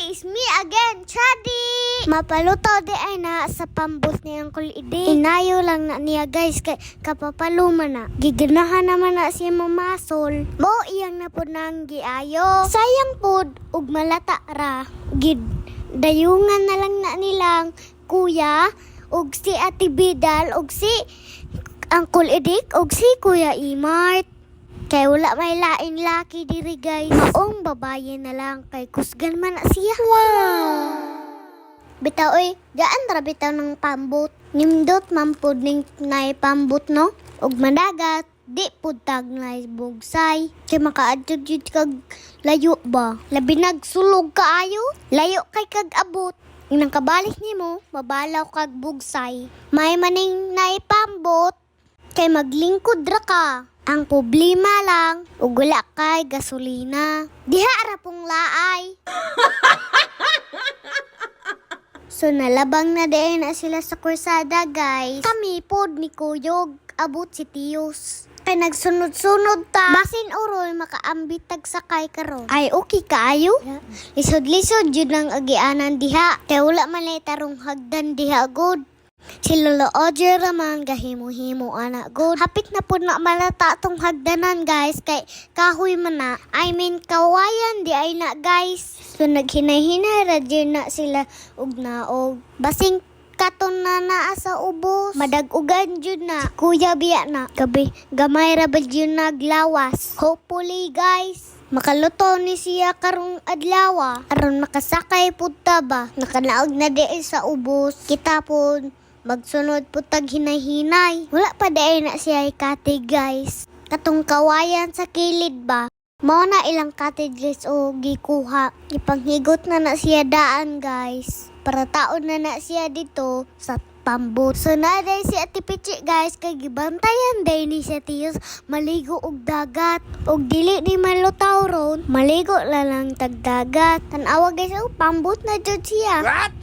It's me again, Chadi! Mapaluto di ay na sa pambot niyang kulidi. Inayo lang na niya guys, kay kapapaluman na. Giganahan naman na siya mamasol. Mo iyang na po nang giayo. Sayang po, ug malata ra. Dayungan na lang na nilang kuya, ug si Ate Bidal, ug si Uncle Edik, ug si Kuya Imart. Kay wala may lain laki diri guys. Maong babaye na lang kay kusgan man na siya. Wow! Bitaw oy, gaan ra bitaw ng pambot. Nimdot man pud ning nay pambot no. Ug madagat, di pud tag nay bugsay. Kay makaadto jud kag layo ba. Labi nagsulog kaayo. Layo kay kag abot. Nang kabalik nimo, mabalaw kag bugsay. May maning nay pambot kay maglingkod ra ka. Ang problema lang, ug wala kay gasolina. Diha ra pong laay. So nalabang na din na sila sa kursada guys. Kami pod ni Kuyog, abot si Tiyos. Kay nagsunod-sunod ta. Basin urol makaambit tag sakay karon. Ay okay kaayo? Lisod-lisod jud ang agianan diha. Kay wala man lay tarong hagdan diha good. Si Lolo Ojer raman gahimo-himo anak good. Hapit na po na malata tong hagdanan guys. Kay kahoy man na. I mean kawayan di ay na guys. So naghinay-hinay ra dyan na sila ug naog. Basing katon na naa sa ubos. Madag-ugan jud na. Kuya biya na. Gabi gamay ra ba jud naglawas. Hopefully guys, makaluto ni siya karong adlaw. Aron makasakay pud ta ba. Nakanaog na di sa ubos. Kita pud magsunod po tag hinay-hinay. Wala pa daay na siya ikati guys. Katong kawayan sa kilid ba. Mao na ilang cottage guys o gikuha. Ipanghigot na siya daan guys. Para taon na siya dito sa pambot. So na day si Ate Pichi guys. Kay gibantayan day ni siya Tiyos. Maligo og dagat. Og dili ni malutaw ron. Maligo lang tag dagat. Tanawa guys o pambot na jud siya. What?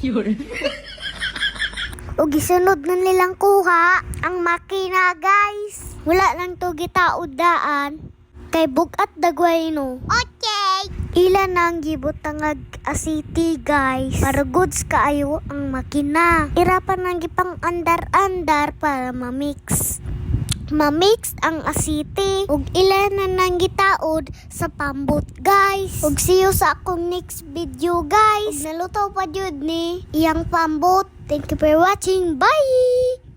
O gisunod na nilang kuha ang makina guys. Wala lang to gitaod daan. Kay bugat dagway no. Okay. Ilan nang gibutangag asiti guys. Para goods kaayo ang makina. Irapan nang gipang andar-andar para mamix ang asiti. Ug ilan na nang gitaod sa pambot guys. Ug see you sa akong next video guys. Ug nalutaw pa jud ni iyang pambot. Thank you for watching. Bye!